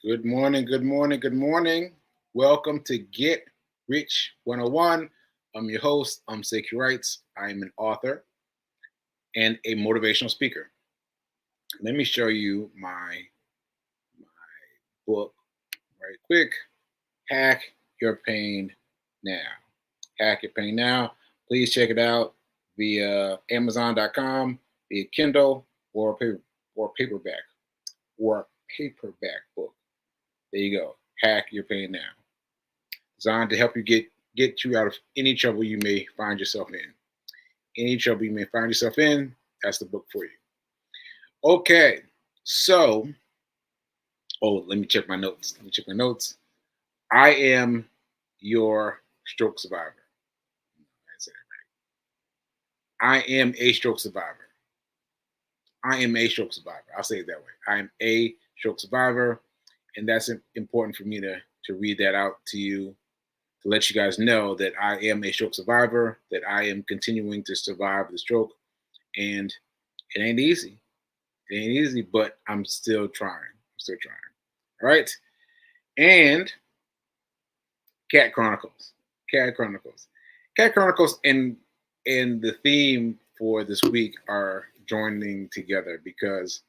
Good morning, good morning, good morning. Welcome to Get Rich 101. I'm your host, I'm Sekou. I'm an author and a motivational speaker. Let me show you my book right quick. Hack Your Pain Now. Hack Your Pain Now. Please check it out via Amazon.com, via Kindle, or paperback or paperback book. There you go. Hack Your Pain Now. Designed to help you get you out of any trouble you may find yourself in. Any trouble you may find yourself in, that's the book for you. Okay, so let me check my notes. I am your stroke survivor. I said it right. I am a stroke survivor. I am a stroke survivor. I'll say it that way. I am a stroke survivor, and that's important for me to read that out to you, to let you guys know that I am a stroke survivor, that I am continuing to survive the stroke, and it ain't easy. It ain't easy, but I'm still trying. I'm still trying. All right. And Cat Chronicles. Cat Chronicles. Cat Chronicles and the theme for this week are joining together because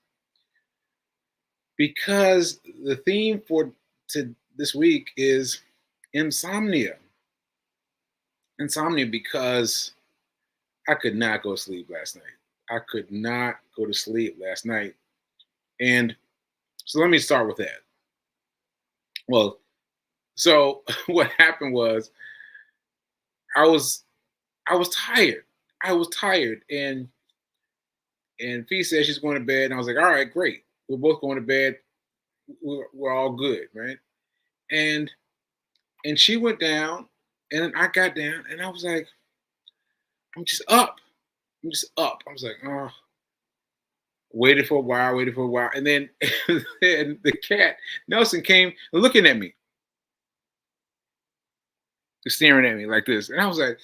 the theme for to this week is insomnia. Insomnia because I could not go to sleep last night. I could not go to sleep last night. And so let me start with that. Well, so what happened was I was I was tired. I was tired and Fee said she's going to bed and I was like, all right, great. We're both going to bed. We're all good, right? And and she went down and then I got down and I was like, I'm just up. I'm just up. I was like, oh, waited for a while. And then and the cat, Nelson, came looking at me, staring at me like this. And I was like,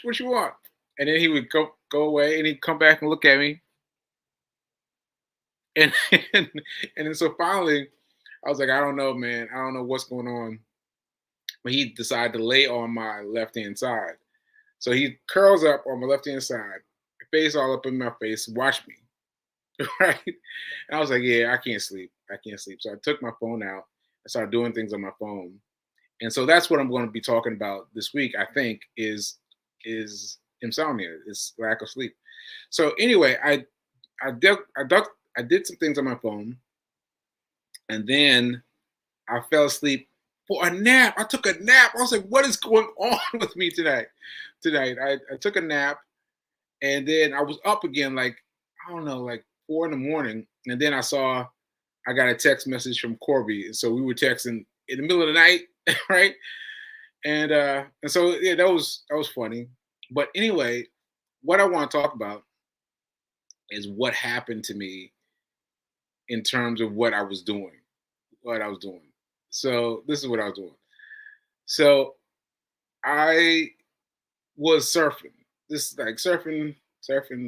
what you want? And then he would go away and he'd come back and look at me. And and, and then so finally I was like, I don't know, man. I don't know what's going on. But he decided to lay on my left hand side. So he curls up on my left hand side, face all up in my face, watch me. Right? And I was like, yeah, I can't sleep. I can't sleep. So I took my phone out. I started doing things on my phone. And so that's what I'm going to be talking about this week, I think, is insomnia, is lack of sleep. So anyway, I did some things on my phone, and then I fell asleep for a nap. I took a nap. I was like, what is going on with me tonight? I took a nap, and then I was up again, like, I don't know, like 4 in the morning. And then I got a text message from Corby. So we were texting in the middle of the night, right? And so yeah, that was funny. But anyway, what I want to talk about is what happened to me in terms of what I was doing. What I was doing. So this is what I was doing. So I was surfing. This like surfing.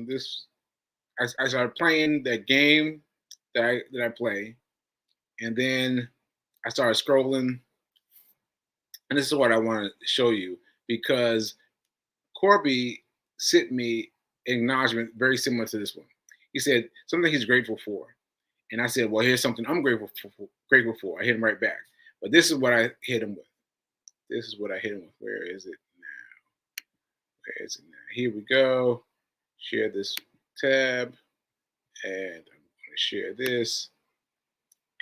This I started playing that game that I play, and then I started scrolling. And this is what I want to show you because Corby sent me an acknowledgement very similar to this one. He said something he's grateful for, and I said, "Well, here's something I'm grateful for." Grateful for. I hit him right back. But this is what I hit him with. This is what I hit him with. Where is it now? Where is it now? Here we go. Share this tab, and I'm going to share this.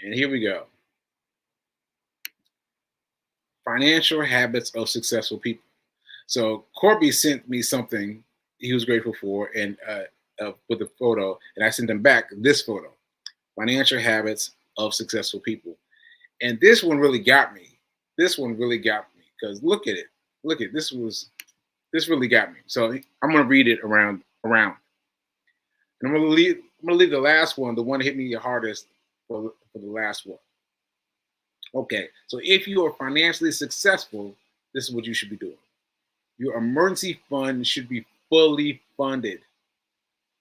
And here we go. Financial habits of successful people. So Corby sent me something he was grateful for, and with a photo, and I sent him back this photo. Financial habits of successful people, and this one really got me. This one really got me because look at it. Look at this really got me. So I'm gonna read it around, and I'm gonna leave the last one, the one that hit me the hardest, for the last one. Okay, so if you are financially successful, this is what you should be doing. Your emergency fund should be fully funded.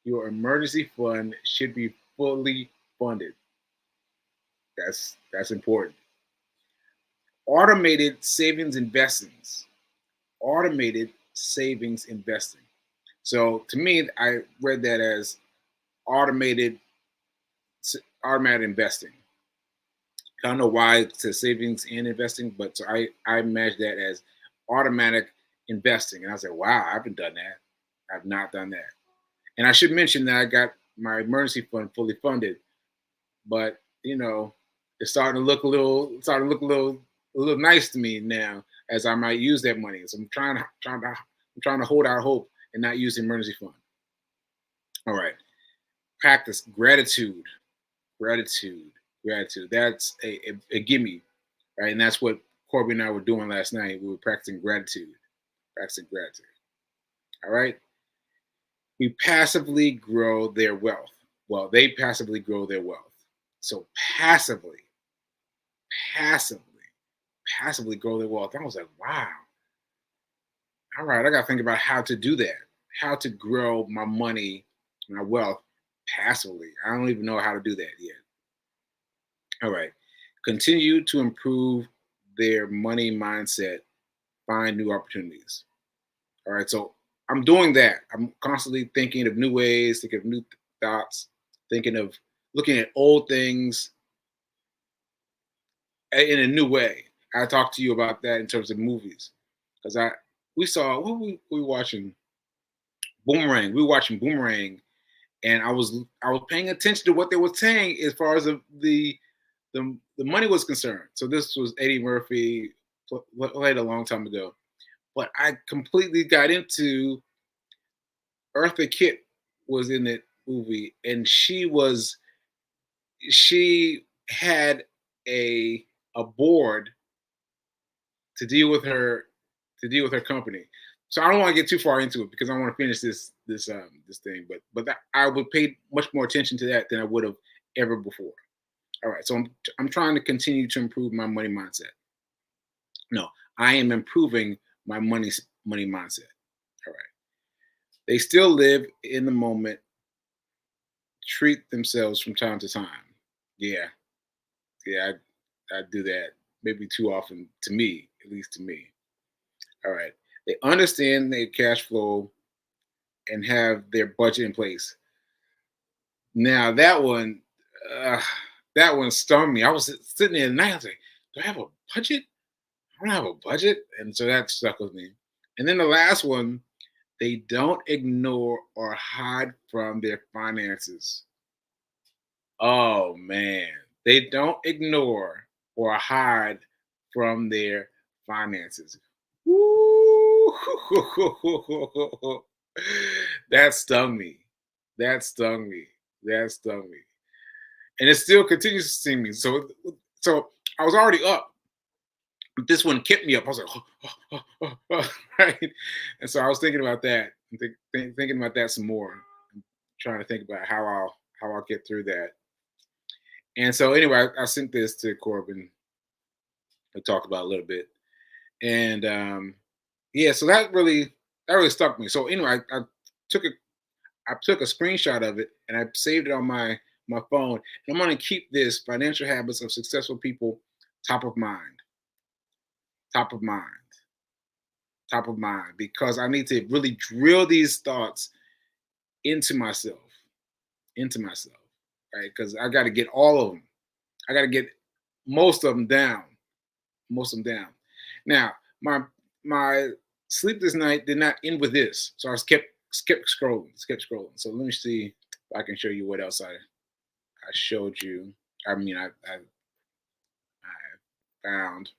Your emergency fund should be fully funded. That's important. Automated savings investings. Automated savings investing. So to me, I read that as automated automatic investing. I don't know why it says savings and investing, but so I imagine that as automatic investing. And I was like, wow, I haven't done that. I've not done that. And I should mention that I got my emergency fund fully funded, but it's starting to look a little nice to me now, as I might use that money. So I'm trying to hold out hope and not use the emergency fund. All right, practice gratitude, gratitude, gratitude. That's a gimme, right? And that's what Corby and I were doing last night. We were practicing gratitude, practicing gratitude. All right. We passively grow their wealth. Well, they passively grow their wealth. So passively, passively grow their wealth. I was like, wow. All right, I got to think about how to do that, how to grow my money, my wealth passively. I don't even know how to do that yet. All right. Continue to improve their money mindset, find new opportunities. All right. So I'm doing that. I'm constantly thinking of new ways, thinking of new thoughts, thinking of looking at old things in a new way. I talked to you about that in terms of movies, because we saw what we watching Boomerang. We were watching Boomerang, and I was paying attention to what they were saying as far as the money was concerned. So this was Eddie Murphy played a long time ago, but I completely got into Eartha Kitt was in that movie, and she had a board to deal with her company. So I don't want to get too far into it because I want to finish this thing. But I would pay much more attention to that than I would have ever before. All right, so I'm trying to continue to improve my money mindset. No, I am improving my money mindset. All right, they still live in the moment, treat themselves from time to time. Yeah, yeah, I do that maybe too often to me, at least to me. All right, they understand their cash flow and have their budget in place. Now uh, that one stung me. I was sitting there at night. I was like, "Do I have a budget? I don't have a budget," and so that stuck with me. And then the last one, they don't ignore or hide from their finances. Oh man, they don't ignore or hide from their finances. Woo! That stung me. That stung me. That stung me. And it still continues to sting me. So I was already up. But this one kept me up. I was like, right. And so I was thinking about that, and thinking about that some more. I'm trying to think about how I'll get through that. And so anyway, I sent this to Corbin. We talked about it a little bit, and yeah, so that really stuck me. So anyway, took a I took a screenshot of it and I saved it on my phone. And I'm going to keep this financial habits of successful people top of mind, top of mind, top of mind, because I need to really drill these thoughts into myself, into myself, right? Because I got to get all of them. I got to get most of them down, most of them down. Now, my sleep this night did not end with this, so I kept scrolling, kept scrolling. So let me see if I can show you what else I showed you. I mean, I found.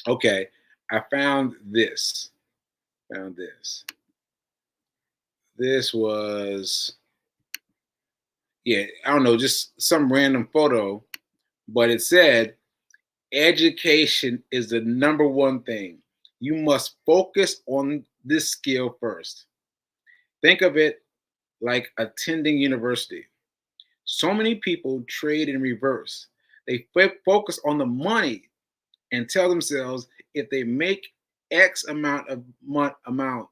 Okay, I found this. Found this. This was, yeah, I don't know, just some random photo, but it said education is the number one thing. You must focus on this skill first. Think of it like attending university. So many people trade in reverse. They focus on the money and tell themselves if they make X amount of amount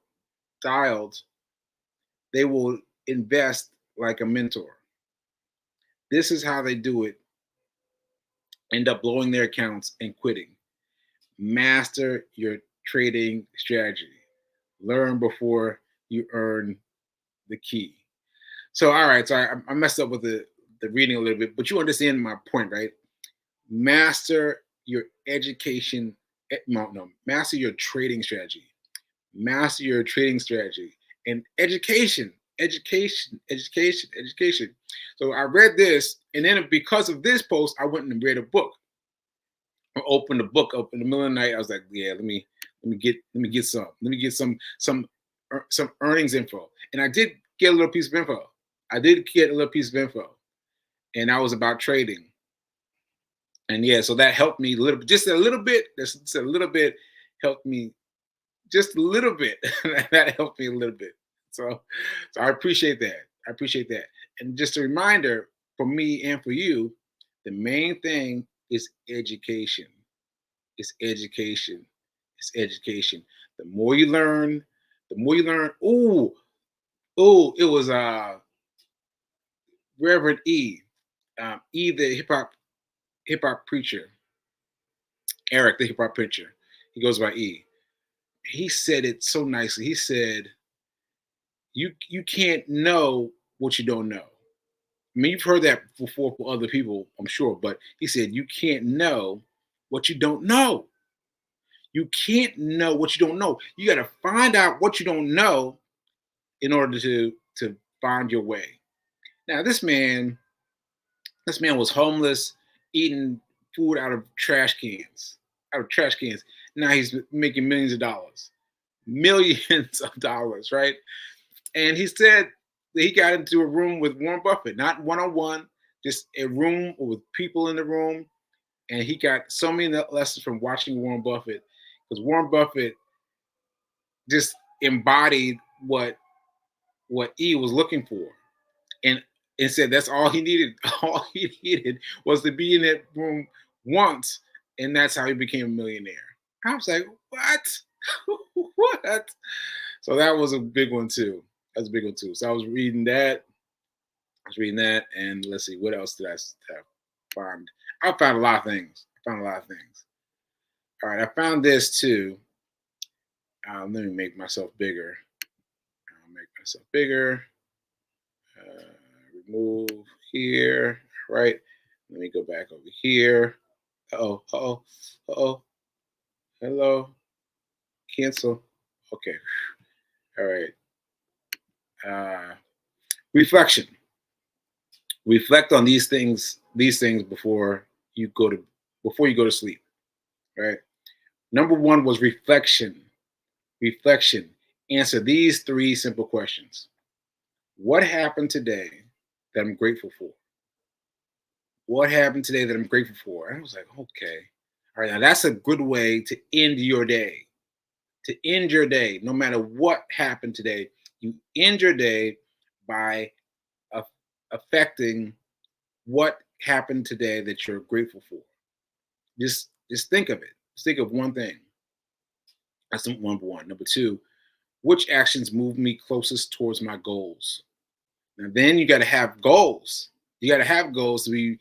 dialed, they will invest like a mentor. This is how they do it end up blowing their accounts and quitting. Master your trading strategy. Learn before you earn the key. So, all right. So I messed up with the reading a little bit, but you understand my point, right? Master your education. No, master your trading strategy. Master your trading strategy and education. So I read this, and then because of this post, I went and read a book. I opened the book up in the middle of the night. I was like, yeah, let me get some earnings info, and I did get a little piece of info. I did get a little piece of info, and that was about trading. And yeah, so that helped me a little, just a little bit. Just a little bit helped me, just a little bit. That helped me a little bit. So I appreciate that. I appreciate that. And just a reminder for me and for you, the main thing is education. It's education. It's education. The more you learn, the more you learn. It was Reverend E, the hip hop preacher, Eric, the hip hop preacher. He goes by E. He said it so nicely. He said, "You can't know what you don't know." I mean, you've heard that before for other people, I'm sure, but he said, "You can't know what you don't know. You can't know what you don't know. You got to find out what you don't know in order to find your way." Now, this man was homeless, eating food out of trash cans, Now he's making millions of dollars, millions of dollars, right? And he said that he got into a room with Warren Buffett, not one on one, just a room with people in the room. And he got so many lessons from watching Warren Buffett, because Warren Buffett just embodied what E was looking for, and said that's all he needed. All he needed was to be in that room once, and that's how he became a millionaire. I was like, what? What? So that was a big one too. That's a big one too. So I was reading that. And let's see, what else did I find? I found a lot of things. All right, I found this too. Let me make myself bigger. I'll make myself bigger. Remove here, right? Let me go back over here. Uh-oh. Hello. Cancel. Okay. All right. Uh, reflection. Reflect on these things before you go to sleep, right? Number one was reflection. Reflection. Answer these three simple questions. What happened today that I'm grateful for? What happened today that I'm grateful for? And I was like, okay. All right, now that's a good way to end your day. To end your day, no matter what happened today, you end your day by affecting what happened today that you're grateful for. Just think of it. Just think of one thing. That's number one. Number two, which actions move me closest towards my goals? Now, then you got to have goals. You got to have goals to be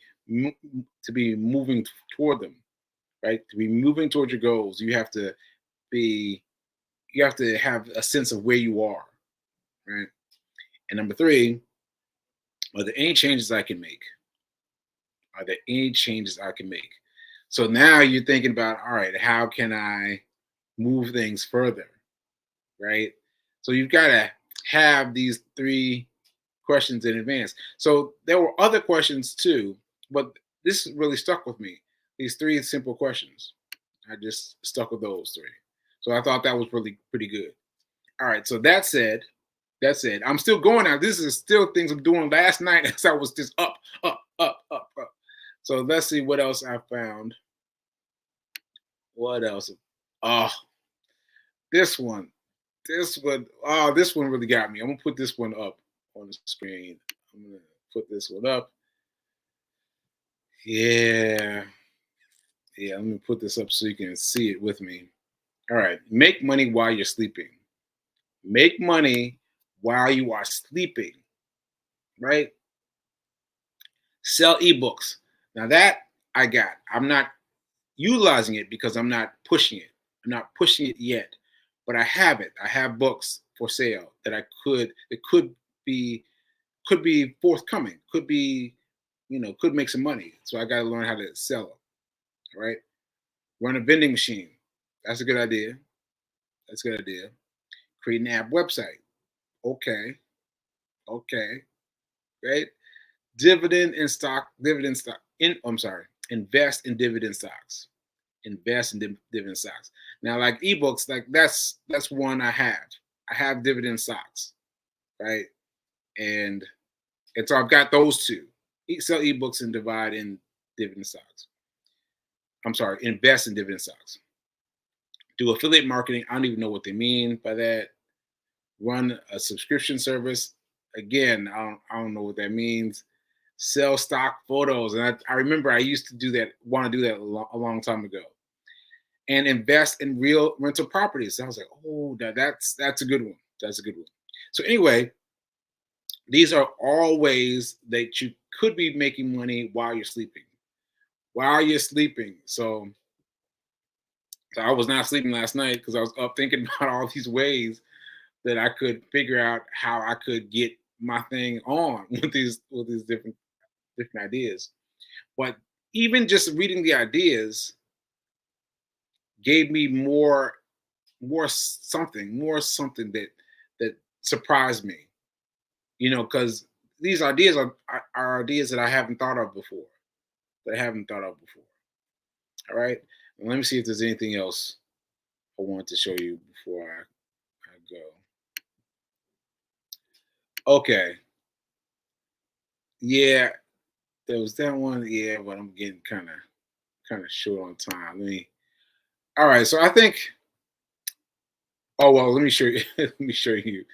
moving toward them, right? To be moving towards your goals, be you have to have a sense of where you are, right? And number three, are there any changes I can make? Are there any changes I can make? So now you're thinking about, all right, how can I move things further, right? So you've got to have these three questions in advance. So there were other questions too, but this really stuck with me. These three simple questions. I just stuck with those three. So I thought that was really pretty good. All right. So that's it. I'm still going now. This is still things I'm doing last night as I was just up, up, up, up, up. So let's see what else I found. What else? Oh, this one. This one really got me. I'm gonna put this one up on the screen. I'm gonna put this one up. Yeah. Yeah, let me put this up so you can see it with me. All right. Make money while you're sleeping. Make money while you are sleeping, right? Sell ebooks. Now that I got. I'm not utilizing it because I'm not pushing it. I'm not pushing it yet, but I have it. I have books for sale that it be could be forthcoming, could be, could make some money. So I got to learn how to sell it, right? Run a vending machine. That's a good idea. That's a good idea. Create an app website. Okay. Okay. Right. Dividend stock. I'm sorry. Invest in dividend stocks. Invest in dividend stocks. Now, like ebooks, like that's one I have. I have dividend stocks, right? And so I've got those two. Sell ebooks and divide in dividend stocks. I'm sorry, invest in dividend stocks. Do affiliate marketing. I don't even know what they mean by that. Run a subscription service. Again, I don't know what that means. Sell stock photos. And I remember I used to do that, want to do that a long time ago. And invest in real rental properties. So I was like, oh, that's a good one. That's a good one. So anyway, these are all ways that you could be making money while you're sleeping. While you're sleeping. So I was not sleeping last night because I was up thinking about all these ways that I could figure out how I could get my thing on with these different ideas. But even just reading the ideas gave me more something that surprised me. Because these ideas are ideas that I haven't thought of before. All right. Let me see if there's anything else I want to show you before I go. Okay. Yeah, there was that one. Yeah, but I'm getting kind of short on time. All right. So I think. Oh well, let me show you. Let me show you.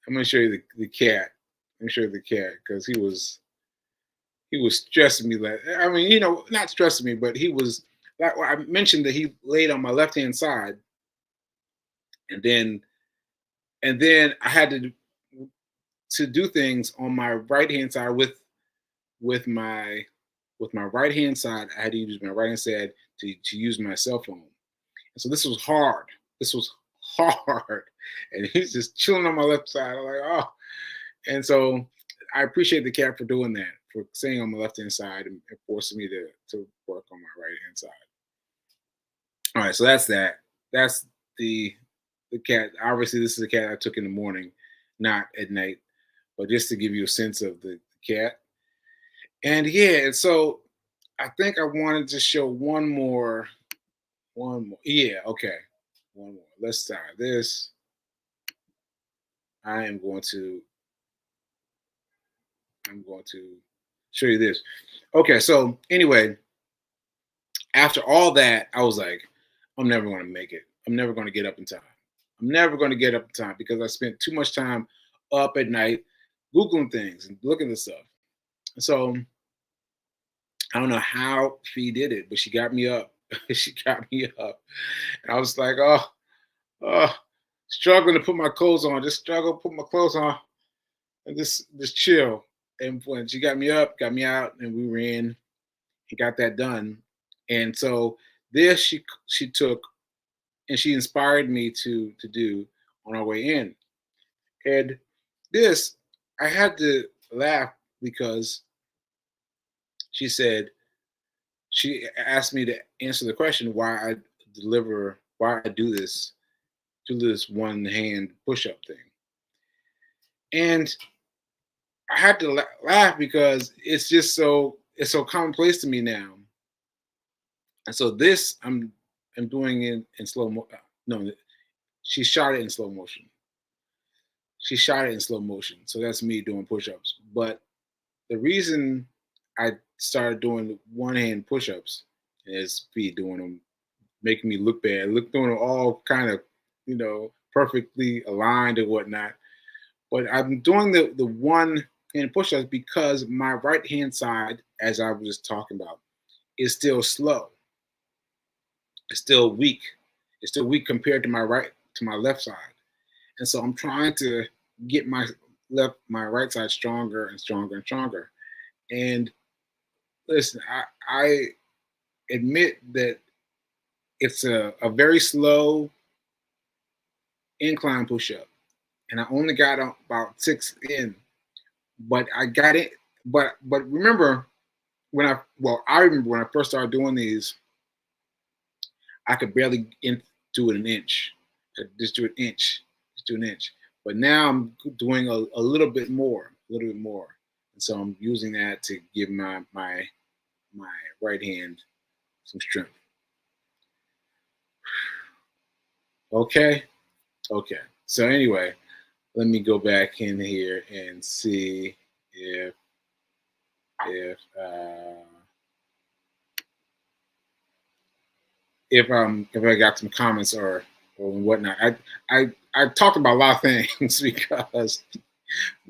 I'm gonna show you the cat. Let me show you the cat because he was stressing me. I mean, not stressing me, but he was. Like I mentioned that he laid on my left hand side, and then I had to do things on my right hand side with my right hand side. I had to use my right hand side to use my cell phone. And so this was hard. This was hard, and he's just chilling on my left side. I'm like, oh, and so I appreciate the cat for doing that, for staying on my left hand side and forcing me to work on my right hand side. All right, so that's that. That's the cat. Obviously, this is a cat I took in the morning, not at night, but just to give you a sense of the cat. And yeah, and so I think I wanted to show one more. One more. Yeah, okay. One more. Let's try this. I am going to I'm going to show you this. Okay, so anyway, after all that, I was like, I'm never going to make it. I'm never going to get up in time. I'm never going to get up in time because I spent too much time up at night Googling things and looking at stuff. So I don't know how Fee did it, but she got me up. She got me up. And I was like, oh, struggling to put my clothes on, just struggle to put my clothes on and just chill. And when she got me up, got me out, and we ran and got that done. And so this she took and she inspired me to do on our way in. And this I had to laugh because she said she asked me to answer the question why I do this one hand push up thing. And I had to laugh because it's so commonplace to me now. And so this I'm doing it in slow mo. No, she shot it in slow motion. She shot it in slow motion. So that's me doing push-ups. But the reason I started doing one hand push-ups is me doing them, making me look bad, doing them all kind of, perfectly aligned and whatnot. But I'm doing the one hand push-ups because my right hand side, as I was just talking about, is still slow. It's still weak. It's still weak compared to my left side. And so I'm trying to get my right side stronger and stronger and stronger. And listen, admit that it's a very slow incline push-up, and I only got about 6 in, but I got it. But remember I remember when I first started doing these, I could barely do it an inch. Just do an inch, just do an inch. But now I'm doing a little bit more, a little bit more, and so I'm using that to give my right hand some strength. Okay, okay. So anyway, let me go back in here and see if uh, if I got some comments or whatnot. I talked about a lot of things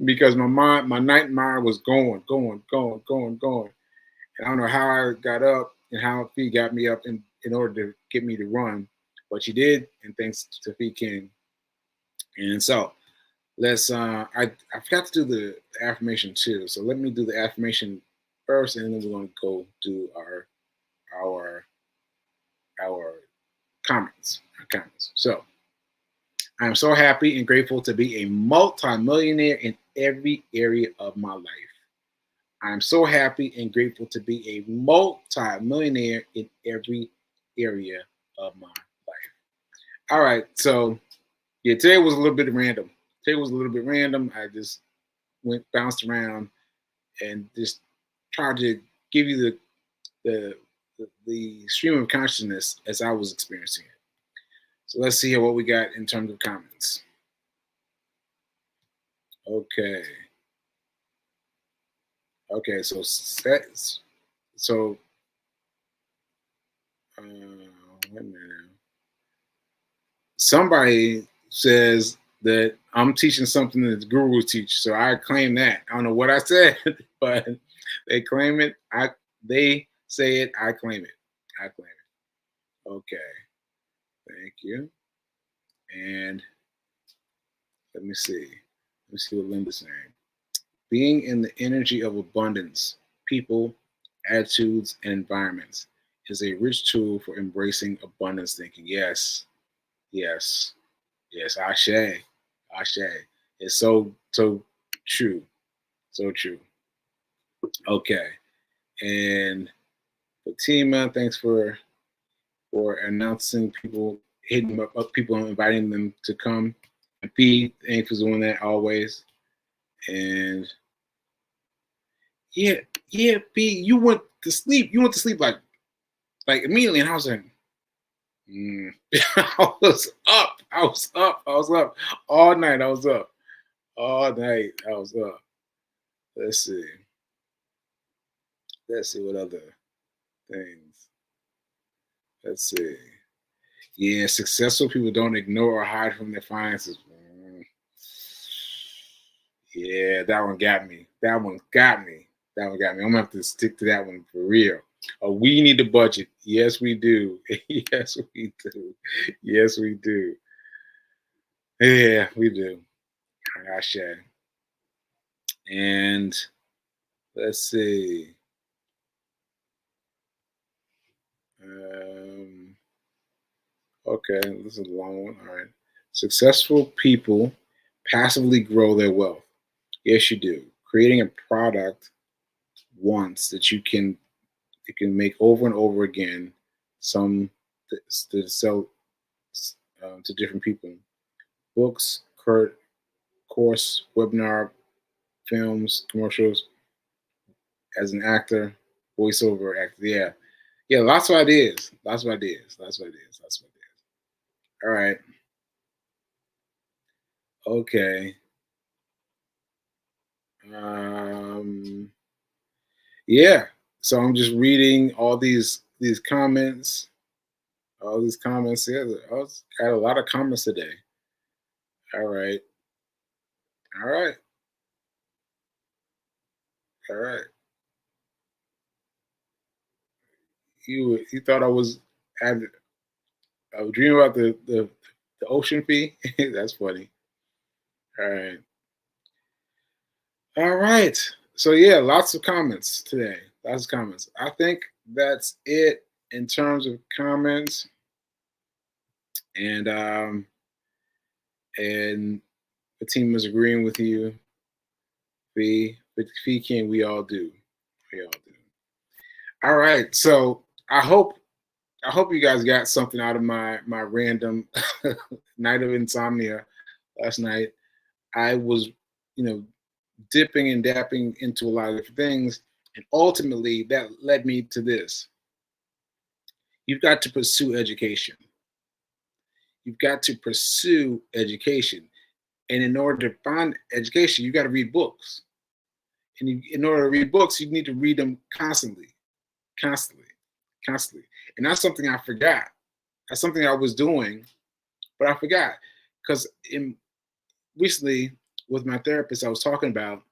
because my night mind was going. And I don't know how I got up and how Fee got me up in order to get me to run, but she did, and thanks to Fee King. And so let's I forgot to do the affirmation too. So let me do the affirmation first, and then we're gonna go do our our comments. Our comments. So I am so happy and grateful to be a multi-millionaire in every area of my life. I am so happy and grateful to be a multi-millionaire in every area of my life. All right, so yeah, today was a little bit random. Today was a little bit random. I just bounced around and just tried to give you the stream of consciousness as I was experiencing it. So let's see what we got in terms of comments. Okay. Okay, so wait a minute. Somebody says that I'm teaching something that the gurus teach, so I claim that. I don't know what I said, but they claim it. They say it. I claim it. I claim it. Okay. Thank you. And let me see. Let me see what Linda's saying. Being in the energy of abundance, people, attitudes, and environments is a rich tool for embracing abundance thinking. Yes. Yes. Yes. Ashe. Ashe. It's so true. So true. Okay. And Fatima, thanks for announcing people, hitting up people and inviting them to come. And P, thanks for doing that always. And yeah, P, you went to sleep. You went to sleep like immediately, and I was like, I was up. I was up. I was up all night. I was up all night. I was up. Let's see. Let's see what other things. Let's see. Yeah, successful people don't ignore or hide from their finances. Yeah, that one got me. That one got me. That one got me. I'm gonna have to stick to that one for real. We need a budget. Yes, we do. Yes, we do. Yes, we do. Yeah, we do. Gosh, yeah. And let's see. Okay, this is a long one. All right. Successful people passively grow their wealth. Yes, you do. Creating a product once that you can make over and over again, some to sell to different people. Books, course, webinar, films, commercials. As an actor, voiceover actor. Yeah, yeah. Lots of ideas. Lots of ideas. Lots of ideas. Lots of ideas. All right. Okay. Um. Yeah. So I'm just reading all these comments. All these comments. Yeah, I got a lot of comments today. All right. All right. All right. You thought I was dreaming about the ocean fee? That's funny. All right. All right. So yeah, lots of comments today. Lots of comments. I think that's it. in terms of comments, and the team is agreeing with you. With Fee King, we all do. We all do. All right. So I hope you guys got something out of my random night of insomnia last night. I was, dipping and dapping into a lot of different things, and ultimately that led me to this. You've got to pursue education. You've got to pursue education, and in order to find education, you got to read books. And in order to read books, you need to read them constantly, constantly, constantly. And that's something I forgot. That's something I was doing, but I forgot because recently with my therapist, I was talking about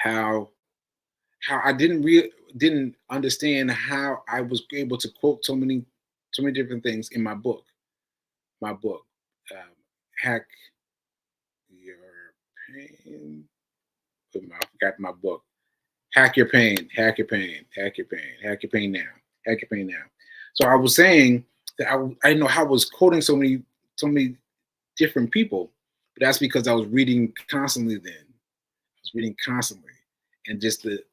how I didn't understand how I was able to quote so many different things in my book. My book, hack your pain. I forgot my book. Hack your pain, hack your pain, hack your pain, hack your pain now, hack your pain now. So I was saying that I didn't know how I was quoting so many different people, but that's because I was reading constantly. Then I was reading constantly, and just the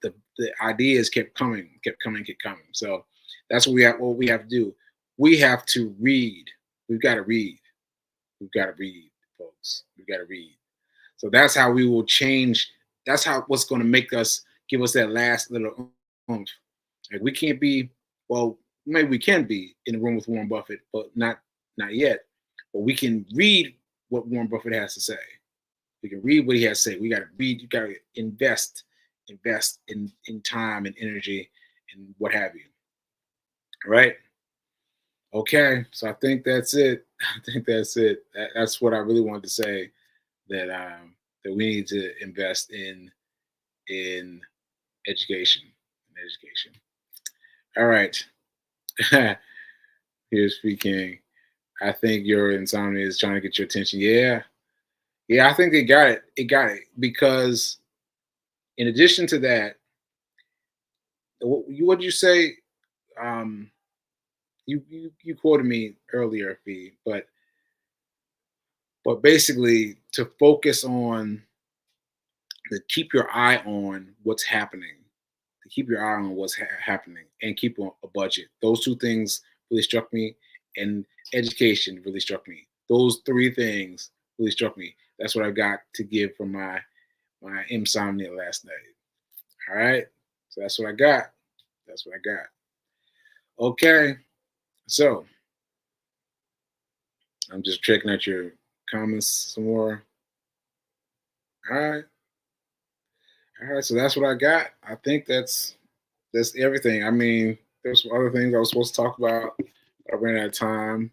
ideas kept coming, kept coming, kept coming. So that's what we have to do. We have to read. We've got to read. We've got to read, folks. We've got to read. So that's how we will change. That's how what's going to make us give us that last little oomph. Like we can't be, well, maybe we can be in the room with Warren Buffett, but not yet. But we can read what Warren Buffett has to say. We can read what he has to say. We got to read. You got to invest in time and energy and what have you. All right. Okay. So I think that's it. I think that's it. That's what I really wanted to say. That we need to invest in education. All right. Here's speaking. I think your insomnia is trying to get your attention. Yeah. I think they got it. It got it because in addition to that, what did you say? You quoted me earlier, Fee, but basically to focus on to keep your eye on what's happening, to keep your eye on what's happening, and keep a budget. Those two things really struck me, and education really struck me. Those three things really struck me. That's what I got to give from my insomnia last night. All right, so that's what I got. That's what I got. Okay, so I'm just checking out your comments some more. All right. All right, so that's what I got. I think that's everything. I mean, there's some other things I was supposed to talk about. I ran out of time,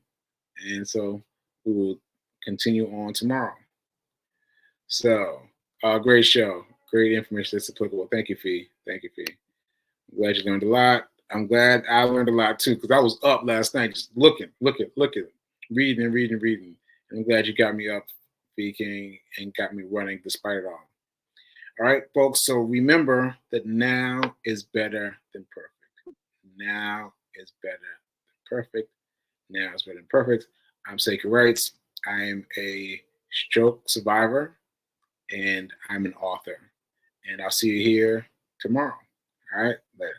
and so we will continue on tomorrow. So, great show, great information that's applicable. Thank you, Fee. Thank you, Fee. I'm glad you learned a lot. I'm glad I learned a lot too because I was up last night just looking, reading. And I'm glad you got me up, Fee King, and got me running despite it all. All right, folks. So remember that now is better than perfect. Now is better than perfect. Now is better than perfect. I'm Sekou Wrights. I am a stroke survivor and I'm an author. And I'll see you here tomorrow. All right, later.